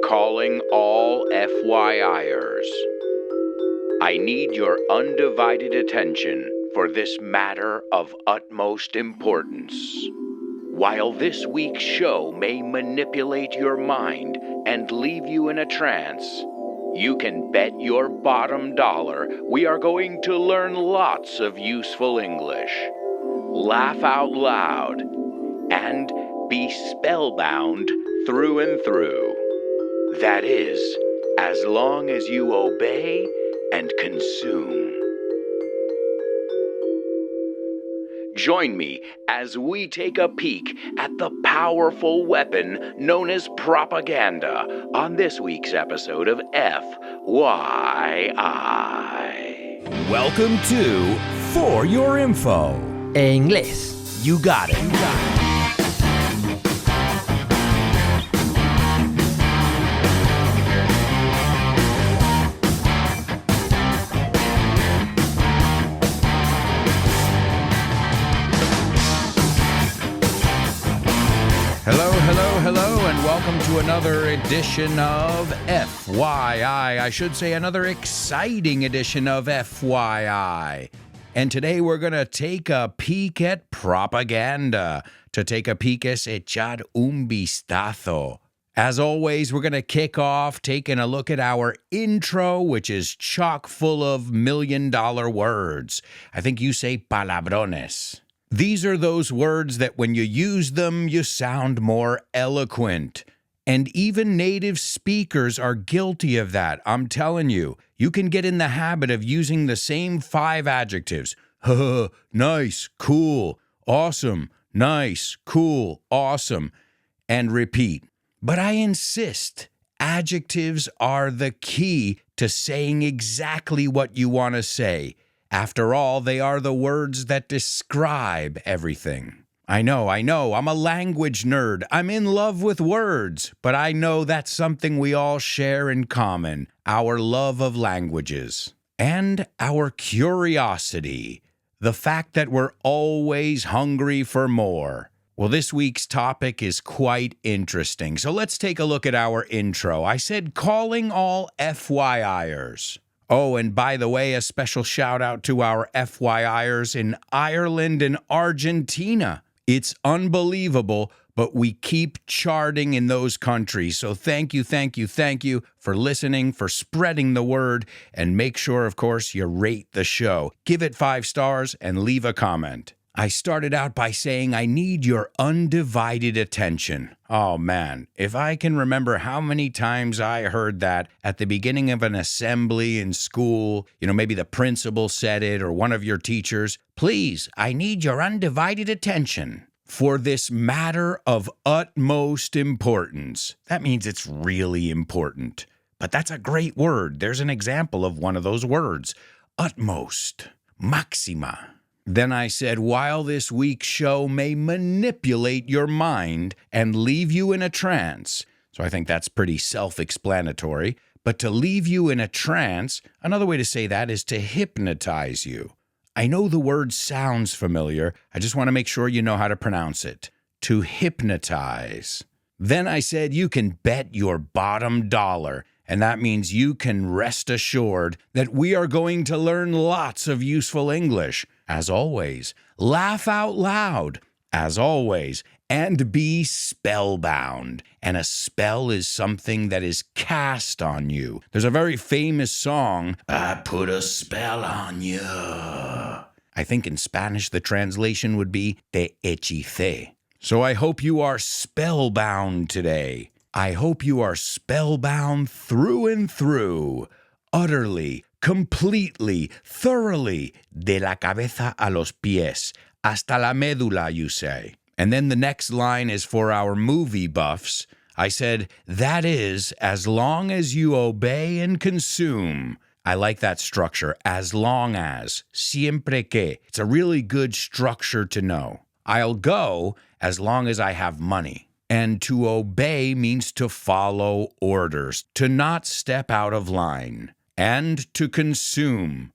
Calling all FYIERS. I need your undivided attention for this matter of utmost importance. While this week's show may manipulate your mind and leave you in a trance, you can bet your bottom dollar we are going to learn lots of useful English, laugh out loud, and be spellbound through and through. That is, as long as you obey and consume. Join me as we take a peek at the powerful weapon known as propaganda on this week's episode of FYI. Welcome to For Your Info. En inglés. You got it. Hello, and welcome to another edition of FYI. I should say another exciting edition of FYI. And today we're going to take a peek at propaganda. To take a peek es echar un vistazo. As always, we're going to kick off taking a look at our intro, which is chock full of million-dollar words. I think you say palabrones. These are those words that when you use them, you sound more eloquent. And even native speakers are guilty of that. I'm telling you, you can get in the habit of using the same 5 adjectives. Nice, cool, awesome, nice, cool, awesome, and repeat. But I insist, adjectives are the key to saying exactly what you want to say. After all, they are the words that describe everything. I know, I'm a language nerd. I'm in love with words, but I know that's something we all share in common, our love of languages. And our curiosity, the fact that we're always hungry for more. Well, this week's topic is quite interesting, so let's take a look at our intro. I said calling all FYIers. Oh, and by the way, a special shout out to our FYIers in Ireland and Argentina. It's unbelievable, but we keep charting in those countries. So thank you for listening, for spreading the word, and make sure, of course, you rate the show. Give it 5 stars and leave a comment. I started out by saying I need your undivided attention. Oh man, if I can remember how many times I heard that at the beginning of an assembly in school, maybe the principal said it or one of your teachers, please, I need your undivided attention for this matter of utmost importance. That means it's really important. But that's a great word. There's an example of one of those words, utmost, maxima. Then I said, while this week's show may manipulate your mind and leave you in a trance, so I think that's pretty self-explanatory, but to leave you in a trance, another way to say that is to hypnotize you. I know the word sounds familiar, I just want to make sure you know how to pronounce it. To hypnotize. Then I said you can bet your bottom dollar, and that means you can rest assured that we are going to learn lots of useful English. As always, laugh out loud, as always, and be spellbound. And a spell is something that is cast on you. There's a very famous song, I put a spell on you. I think in Spanish the translation would be te hechicé. So I hope you are spellbound today. I hope you are spellbound through and through, utterly, completely, thoroughly, de la cabeza a los pies, hasta la médula, you say. And then the next line is for our movie buffs. I said, that is, as long as you obey and consume. I like that structure, as long as, siempre que. It's a really good structure to know. I'll go as long as I have money. And to obey means to follow orders, to not step out of line. And to consume.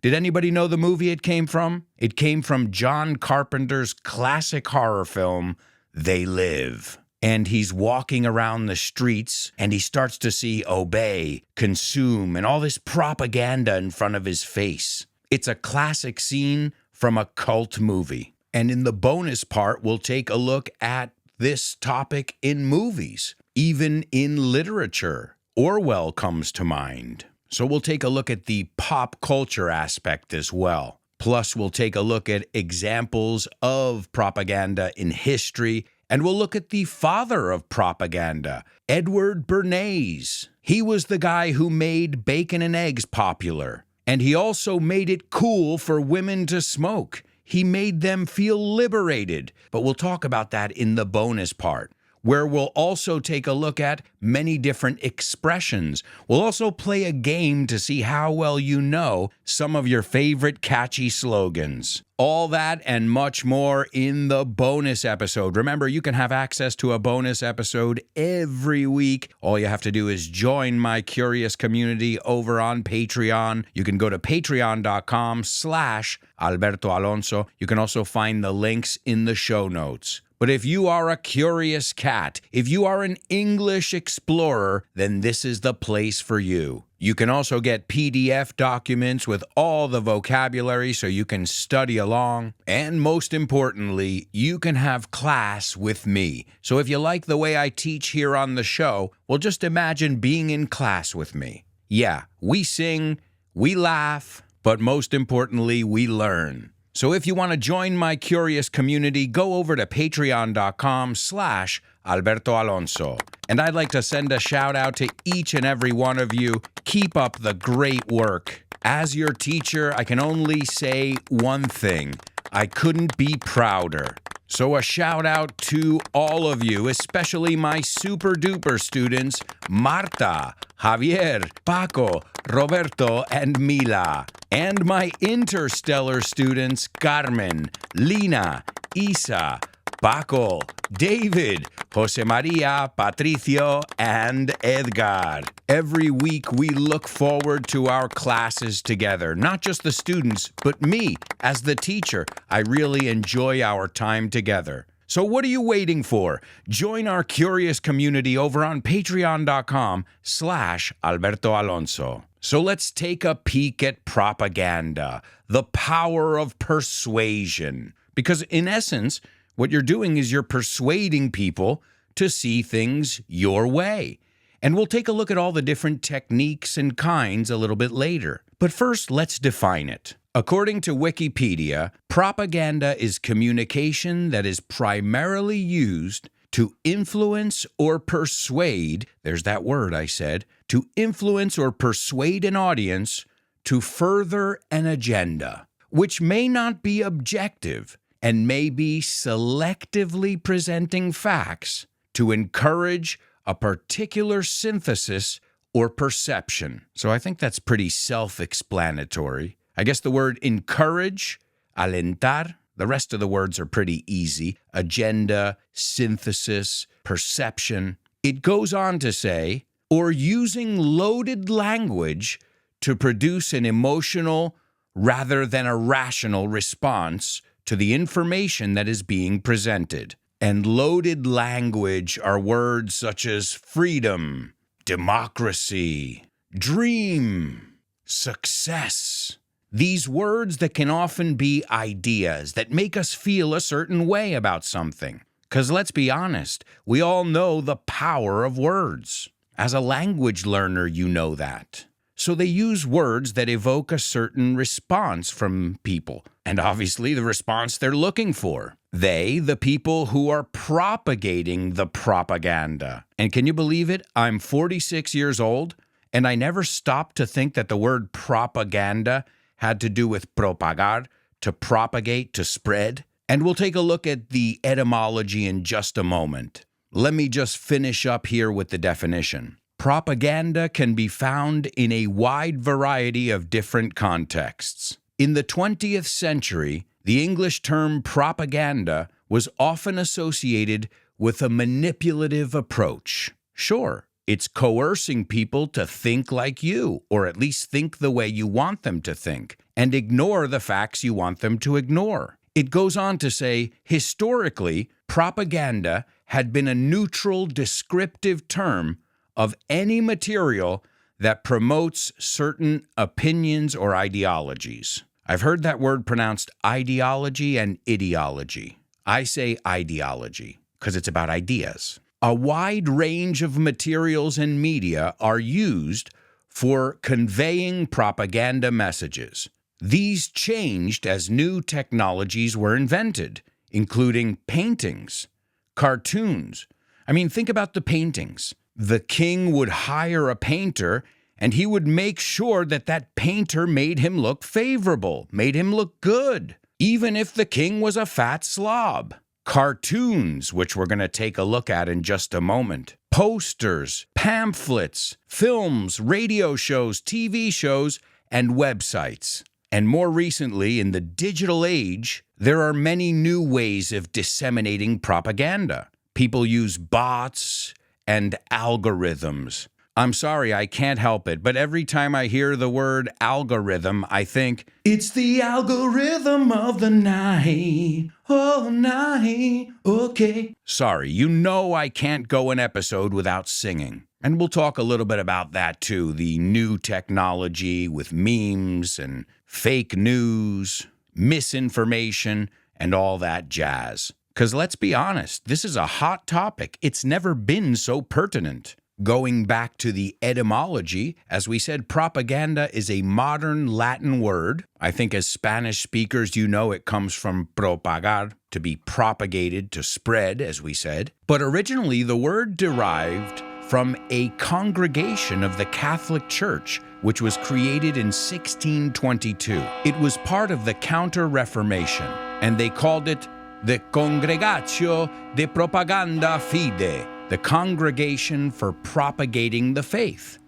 Did anybody know the movie it came from? It came from John Carpenter's classic horror film, They Live. and he's walking around the streets, and he starts to see obey, consume, and all this propaganda in front of his face. It's a classic scene from a cult movie. And in the bonus part, we'll take a look at this topic in movies, even in literature. Orwell comes to mind. So we'll take a look at the pop culture aspect as well. Plus, we'll take a look at examples of propaganda in history, and we'll look at the father of propaganda, Edward Bernays. He was the guy who made bacon and eggs popular, and he also made it cool for women to smoke. He made them feel liberated, but we'll talk about that in the bonus part, where we'll also take a look at many different expressions. We'll also play a game to see how well you know some of your favorite catchy slogans. All that and much more in the bonus episode. Remember, you can have access to a bonus episode every week. All you have to do is join my curious community over on Patreon. You can go to patreon.com/Alberto Alonso. You can also find the links in the show notes. But if you are a curious cat, if you are an English explorer, then this is the place for you. You can also get PDF documents with all the vocabulary so you can study along. And most importantly, you can have class with me. So if you like the way I teach here on the show, well, just imagine being in class with me. Yeah, we sing, we laugh, but most importantly, we learn. So if you want to join my curious community, go over to patreon.com/Alberto Alonso. And I'd like to send a shout out to each and every one of you. Keep up the great work. As your teacher, I can only say one thing. I couldn't be prouder. So a shout out to all of you, especially my super duper students, Marta, Javier, Paco, Roberto, and Mila. And my interstellar students, Carmen, Lina, Isa, Paco, David, Jose Maria, Patricio, and Edgar. Every week we look forward to our classes together. Not just the students, but me as the teacher. I really enjoy our time together. So what are you waiting for? Join our curious community over on patreon.com/Alberto Alonso. So let's take a peek at propaganda, the power of persuasion. Because in essence, what you're doing is you're persuading people to see things your way. And we'll take a look at all the different techniques and kinds a little bit later. But first, let's define it. According to Wikipedia, propaganda is communication that is primarily used to influence or persuade, there's that word I said, to influence or persuade an audience to further an agenda, which may not be objective and may be selectively presenting facts to encourage a particular synthesis or perception. So I think that's pretty self-explanatory. I guess the word encourage, alentar, the rest of the words are pretty easy. Agenda, synthesis, perception. It goes on to say, or using loaded language to produce an emotional rather than a rational response to the information that is being presented. And loaded language are words such as freedom, democracy, dream, success. These words that can often be ideas that make us feel a certain way about something. Because let's be honest, we all know the power of words. As a language learner, you know that. So they use words that evoke a certain response from people. And obviously the response they're looking for. They, the people who are propagating the propaganda. And can you believe it? I'm 46 years old, and I never stopped to think that the word propaganda had to do with propagar, to propagate, to spread. And we'll take a look at the etymology in just a moment. Let me just finish up here with the definition. Propaganda can be found in a wide variety of different contexts. In the 20th century, the English term propaganda was often associated with a manipulative approach. Sure, it's coercing people to think like you, or at least think the way you want them to think, and ignore the facts you want them to ignore. It goes on to say, historically, propaganda had been a neutral descriptive term of any material that promotes certain opinions or ideologies. I've heard that word pronounced ideology and ideology. I say ideology because it's about ideas. A wide range of materials and media are used for conveying propaganda messages. These changed as new technologies were invented, including paintings, cartoons. I mean, think about the paintings. The king would hire a painter, and he would make sure that that painter made him look favorable, made him look good, even if the king was a fat slob. Cartoons, which we're going to take a look at in just a moment. Posters, pamphlets, films, radio shows, TV shows, and websites. And more recently, in the digital age, there are many new ways of disseminating propaganda. People use bots and algorithms. I'm sorry, I can't help it, but every time I hear the word algorithm, I think, it's the algorithm of the night, oh night, okay. Sorry, you know I can't go an episode without singing. And we'll talk a little bit about that too, the new technology with memes and fake news, misinformation, and all that jazz. Because let's be honest, this is a hot topic. It's never been so pertinent. Going back to the etymology, as we said, propaganda is a modern Latin word. I think as Spanish speakers, you know it comes from propagar, to be propagated, to spread, as we said. But originally, the word derived from a congregation of the Catholic Church, which was created in 1622. It was part of the Counter-Reformation, and they called it the Congregatio de Propaganda Fide, the Congregation for Propagating the Faith,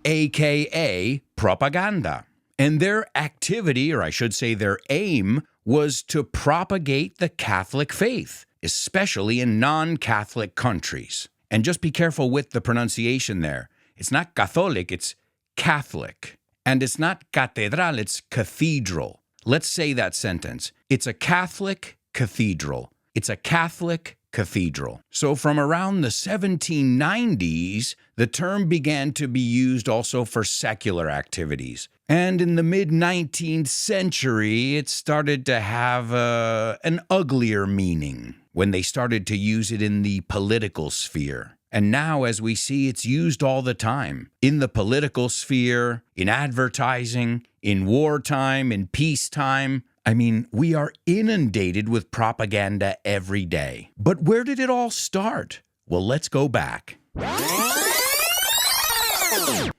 aka propaganda. And their activity, or I should say their aim, was to propagate the Catholic faith, especially in non-Catholic countries. And just be careful with the pronunciation there. It's not Catholic, it's Catholic. And it's not catedral, it's cathedral. Let's say that sentence. It's a Catholic cathedral. It's a Catholic cathedral. So from around the 1790s, the term began to be used also for secular activities. And in the mid-19th century, it started to have an uglier meaning when they started to use it in the political sphere. And now, as we see, it's used all the time. In the political sphere, in advertising, in wartime, in peacetime. I mean, we are inundated with propaganda every day. But where did it all start? Well, let's go back.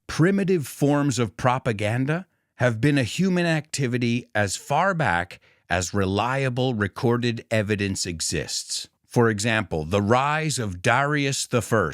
Primitive forms of propaganda have been a human activity as far back as reliable recorded evidence exists. For example, the rise of Darius I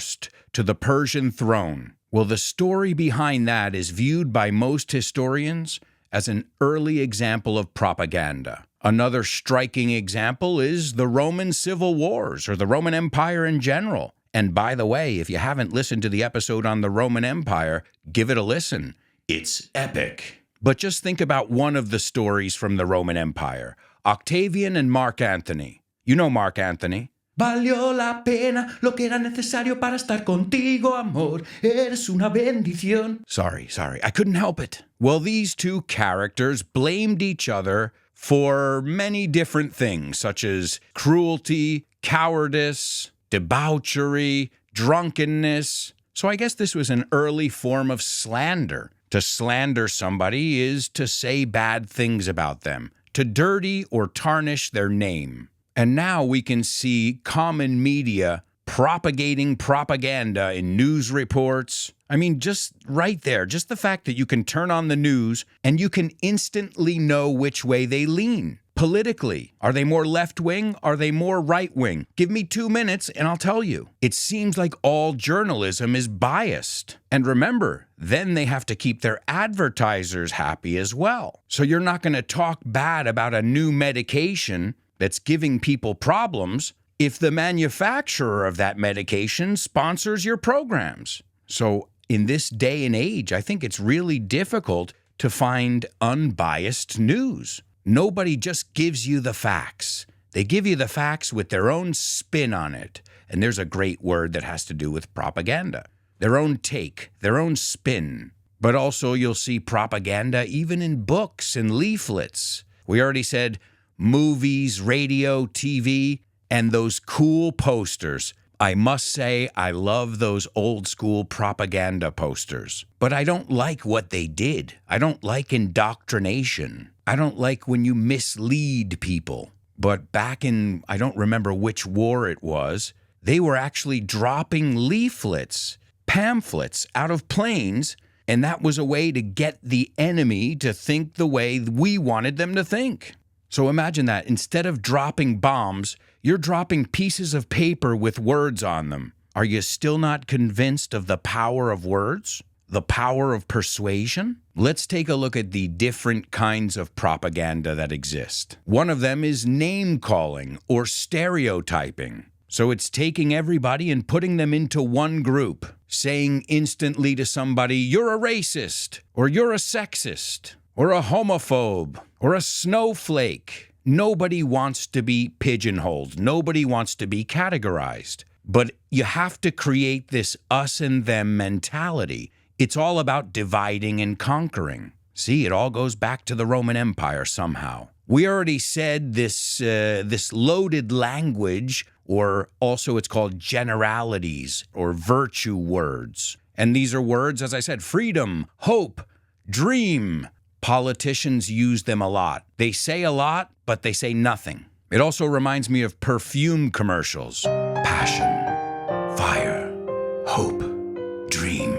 to the Persian throne. Well, the story behind that is viewed by most historians as an early example of propaganda. Another striking example is the Roman Civil Wars, or the Roman Empire in general. And by the way, if you haven't listened to the episode on the Roman Empire, give it a listen. It's epic. But just think about one of the stories from the Roman Empire, Octavian and Mark Antony. You know Mark Antony. Valió la pena lo que era necesario para estar contigo, amor. Eres una bendición. Sorry, I couldn't help it. Well, these two characters blamed each other for many different things, such as cruelty, cowardice, debauchery, drunkenness. So I guess this was an early form of slander. To slander somebody is to say bad things about them, to dirty or tarnish their name. And now we can see common media propagating propaganda in news reports. I mean, just right there, just the fact that you can turn on the news and you can instantly know which way they lean. Politically, are they more left-wing? Are they more right-wing? Give me 2 minutes and I'll tell you. It seems like all journalism is biased. And remember, then they have to keep their advertisers happy as well. So you're not going to talk bad about a new medication that's giving people problems if the manufacturer of that medication sponsors your programs. So in this day and age, I think it's really difficult to find unbiased news. Nobody just gives you the facts. They give you the facts with their own spin on it. and there's a great word that has to do with propaganda. Their own take, their own spin. But also you'll see propaganda even in books and leaflets. We already said movies, radio, TV, and those cool posters. I must say I love those old school propaganda posters. But I don't like what they did. I don't like indoctrination. I don't like when you mislead people. But back in, I don't remember which war it was, they were actually dropping leaflets, pamphlets out of planes, and that was a way to get the enemy to think the way we wanted them to think. So imagine that. Instead of dropping bombs, you're dropping pieces of paper with words on them. Are you still not convinced of the power of words? The power of persuasion? Let's take a look at the different kinds of propaganda that exist. One of them is name-calling or stereotyping. So it's taking everybody and putting them into one group, saying instantly to somebody, you're a racist, or you're a sexist, or a homophobe, or a snowflake. Nobody wants to be pigeonholed. Nobody wants to be categorized. But you have to create this us and them mentality. It's all about dividing and conquering. See, it all goes back to the Roman Empire somehow. We already said this loaded language, or also it's called generalities or virtue words. And these are words, as I said, freedom, hope, dream. Politicians use them a lot. They say a lot, but they say nothing. It also reminds me of perfume commercials. Passion, fire, hope, dream,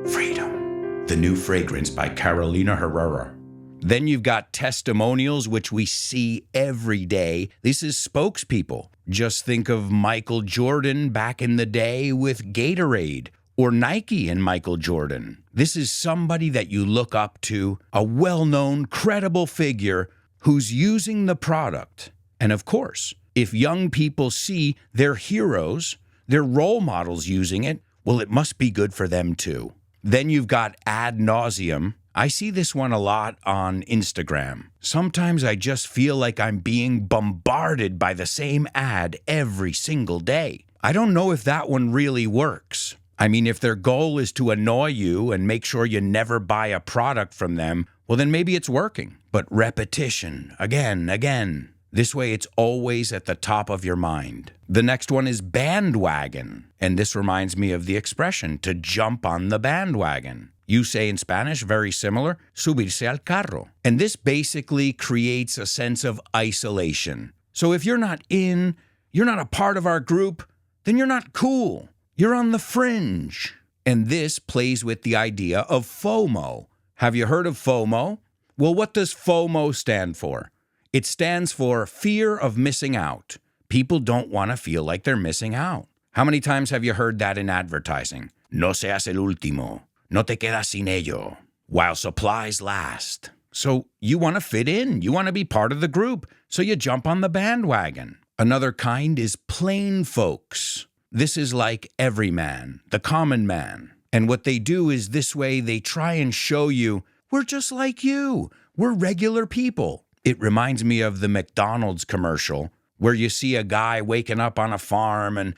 freedom. The new fragrance by Carolina Herrera. Then you've got testimonials, which we see every day. This is spokespeople. Just think of Michael Jordan back in the day with Gatorade, or Nike and Michael Jordan. This is somebody that you look up to, a well-known, credible figure who's using the product. And of course, if young people see their heroes, their role models using it, well, it must be good for them too. Then you've got ad nauseum. I see this one a lot on Instagram. Sometimes I just feel like I'm being bombarded by the same ad every single day. I don't know if that one really works. I mean, if their goal is to annoy you and make sure you never buy a product from them, well, then maybe it's working. But repetition, again. This way, it's always at the top of your mind. The next one is bandwagon. And this reminds me of the expression, to jump on the bandwagon. You say in Spanish, very similar, subirse al carro. And this basically creates a sense of isolation. So if you're not a part of our group, then you're not cool. You're on the fringe. And this plays with the idea of FOMO. Have you heard of FOMO? Well, what does FOMO stand for? It stands for fear of missing out. People don't want to feel like they're missing out. How many times have you heard that in advertising? No seas el último. No te quedas sin ello. While supplies last. So you want to fit in. You want to be part of the group. So you jump on the bandwagon. Another kind is plain folks. This is like everyman, the common man. And what they do is this way they try and show you, we're just like you. We're regular people. It reminds me of the McDonald's commercial where you see a guy waking up on a farm and,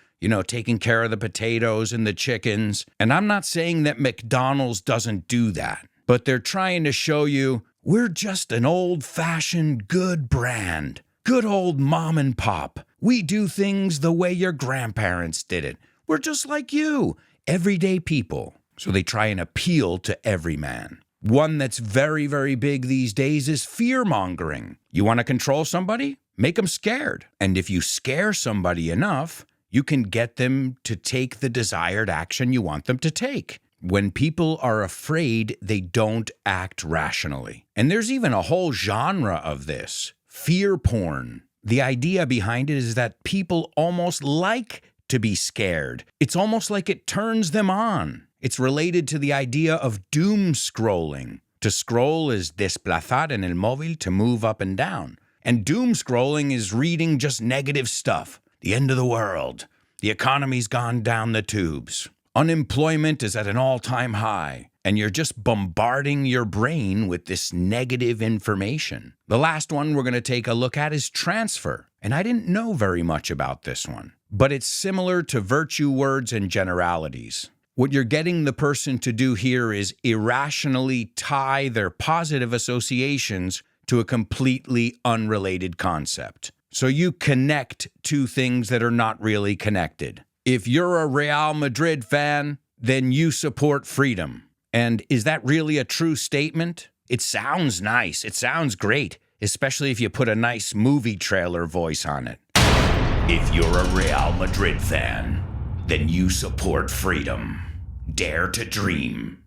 taking care of the potatoes and the chickens. And I'm not saying that McDonald's doesn't do that, but they're trying to show you we're just an old-fashioned good brand. Good old mom and pop. We do things the way your grandparents did it. We're just like you, everyday people. So they try and appeal to every man. One that's very, very big these days is fear-mongering. You want to control somebody? Make them scared. And if you scare somebody enough, you can get them to take the desired action you want them to take. When people are afraid, they don't act rationally. And there's even a whole genre of this. Fear porn. The idea behind it is that people almost like to be scared. It's almost like it turns them on. It's related to the idea of doom scrolling. To scroll is desplazar en el móvil, to move up and down. And doom scrolling is reading just negative stuff. The end of the world. The economy's gone down the tubes. Unemployment is at an all-time high. And you're just bombarding your brain with this negative information. The last one we're going to take a look at is transfer. And I didn't know very much about this one. but it's similar to virtue words and generalities. What you're getting the person to do here is irrationally tie their positive associations to a completely unrelated concept. So you connect two things that are not really connected. If you're a Real Madrid fan, then you support freedom. And is that really a true statement? It sounds nice. It sounds great, especially if you put a nice movie trailer voice on it. If you're a Real Madrid fan, then you support freedom. Dare to dream.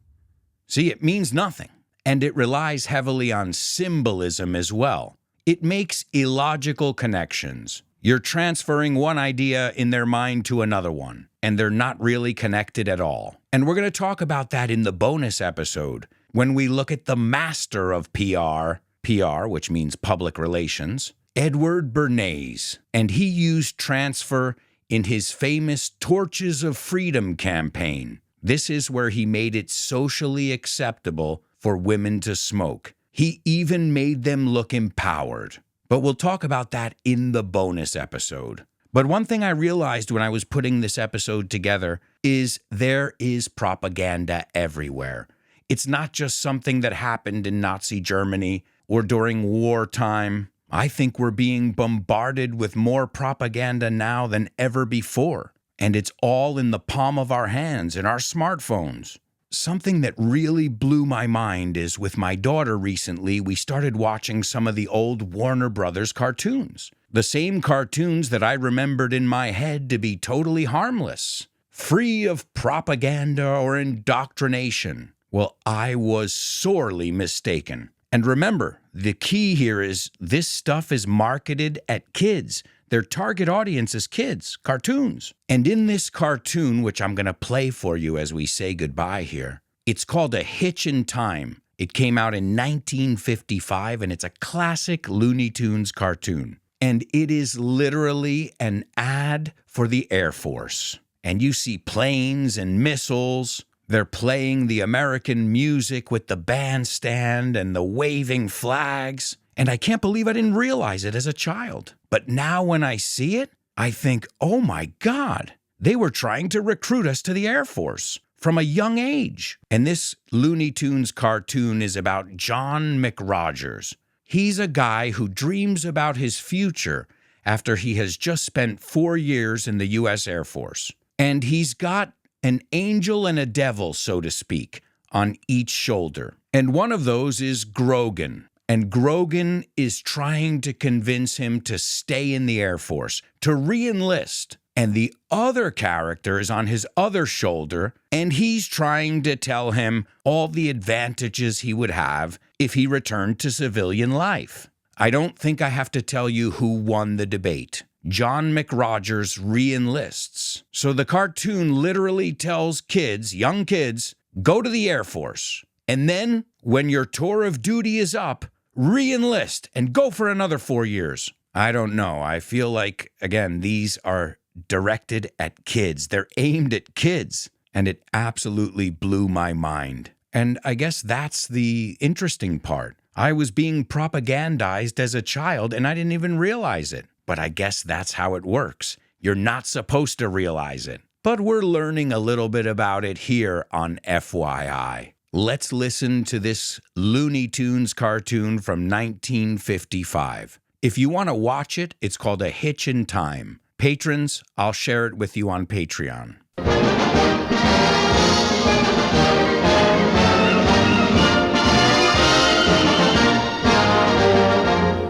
See, it means nothing, and it relies heavily on symbolism as well. It makes illogical connections. You're transferring one idea in their mind to another one, and they're not really connected at all. And we're going to talk about that in the bonus episode when we look at the master of PR, which means public relations, Edward Bernays, and he used transfer in his famous Torches of Freedom campaign. This is where he made it socially acceptable for women to smoke. He even made them look empowered. But we'll talk about that in the bonus episode. But one thing I realized when I was putting this episode together is there is propaganda everywhere. It's not just something that happened in Nazi Germany or during wartime. I think we're being bombarded with more propaganda now than ever before. And it's all in the palm of our hands, in our smartphones. Something that really blew my mind is with my daughter recently, we started watching some of the old Warner Brothers cartoons. The same cartoons that I remembered in my head to be totally harmless, free of propaganda or indoctrination. Well, I was sorely mistaken. And remember, the key here is this stuff is marketed at kids. Their target audience is kids, cartoons. And in this cartoon, which I'm going to play for you as we say goodbye here, it's called A Hitch in Time. It came out in 1955, and it's a classic Looney Tunes cartoon. And it is literally an ad for the Air Force. And you see planes and missiles. They're playing the American music with the bandstand and the waving flags. And I can't believe I didn't realize it as a child. But now when I see it, I think, oh my God, they were trying to recruit us to the Air Force from a young age. And this Looney Tunes cartoon is about John McRogers. He's a guy who dreams about his future after he has just spent 4 years in the U.S. Air Force. And he's got an angel and a devil, so to speak, on each shoulder. And one of those is Grogan. And Grogan is trying to convince him to stay in the Air Force, to re-enlist. And the other character is on his other shoulder, and he's trying to tell him all the advantages he would have if he returned to civilian life. I don't think I have to tell you who won the debate. John McRogers re-enlists. So the cartoon literally tells kids, young kids, go to the Air Force. And then, when your tour of duty is up, re-enlist and go for another 4 years. I don't know. I feel like, again, these are directed at kids. They're aimed at kids. And it absolutely blew my mind. And I guess that's the interesting part. I was being propagandized as a child and I didn't even realize it. But I guess that's how it works. You're not supposed to realize it. But we're learning a little bit about it here on FYI. Let's listen to this Looney Tunes cartoon from 1955. If you want to watch it, it's called A Hitch in Time. Patrons, I'll share it with you on Patreon.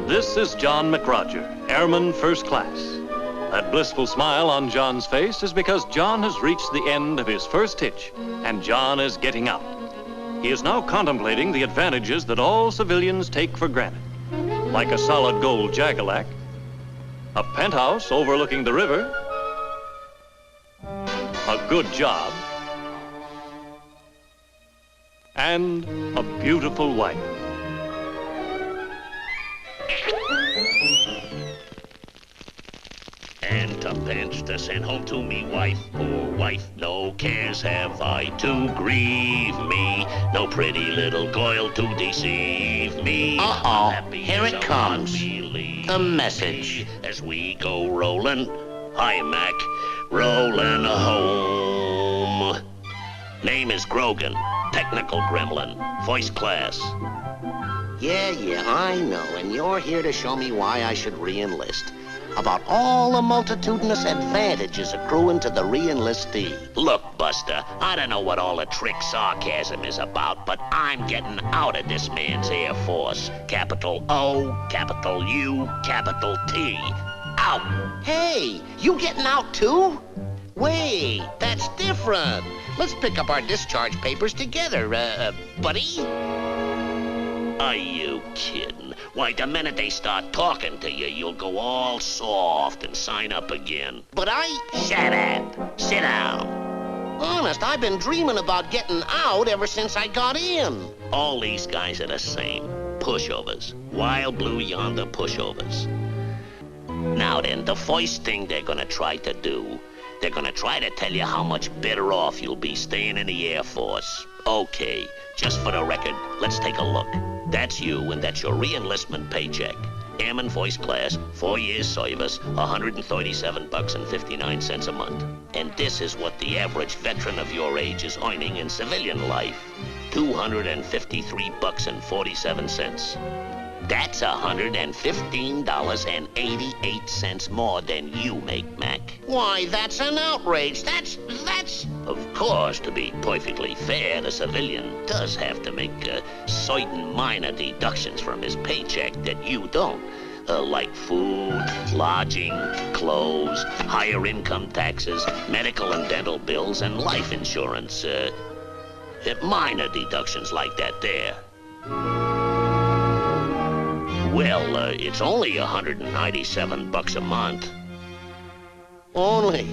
This is John McRoger, Airman First Class. That blissful smile on John's face is because John has reached the end of his first hitch, and John is getting out. He is now contemplating the advantages that all civilians take for granted, like a solid gold Jagalac, a penthouse overlooking the river, a good job, and a beautiful wife. And tuppence to send home to me wife, poor wife. No cares have I to grieve me, no pretty little coil to deceive me. Uh-oh, Happy here as it a comes. unbeliever The message. as we go rolling Hi, Mac. Rollin' home. Name is Grogan. Technical gremlin. First class. Yeah, I know, and you're here to show me why I should re-enlist. About all the multitudinous advantages accruing to the re-enlistee. Look, Buster, I don't know what all the trick sarcasm is about, but I'm getting out of this man's Air Force. Capital O, capital U, capital T. Out! Hey, you getting out too? Wait, that's different. Let's pick up our discharge papers together, buddy. Are you kidding? Why, the minute they start talking to you, you'll go all soft and sign up again. But Shut up! Sit down! honest, I've been dreaming about getting out ever since I got in. All these guys are the same. Pushovers. Wild blue yonder pushovers. Now then, the first thing they're gonna try to do, they're gonna try to tell you how much better off you'll be staying in the Air Force. Okay, just for the record, let's take a look. That's you, and that's your re-enlistment paycheck. Airman First Class, 4 years service, $137.59 a month. And this is what the average veteran of your age is earning in civilian life. $253.47. That's $115.88 more than you make, Mac. Why, that's an outrage. That's... Of course, to be perfectly fair, the civilian does have to make certain minor deductions from his paycheck that you don't. Like food, lodging, clothes, higher income taxes, medical and dental bills, and life insurance. Minor deductions like that there. Well, it's only $197 a month. Only.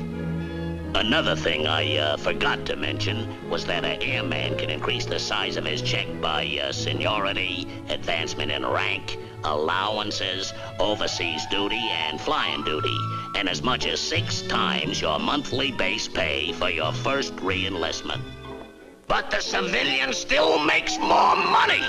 Another thing I forgot to mention was that an airman can increase the size of his check by seniority, advancement in rank, allowances, overseas duty, and flying duty, and as much as 6 times your monthly base pay for your first re-enlistment. But the civilian still makes more money!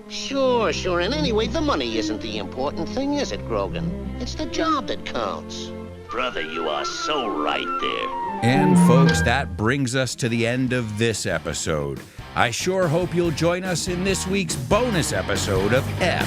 Sure, and anyway, the money isn't the important thing, is it, Grogan? It's the job that counts. Brother, you are so right there. And folks, that brings us to the end of this episode. I sure hope you'll join us in this week's bonus episode of FYI.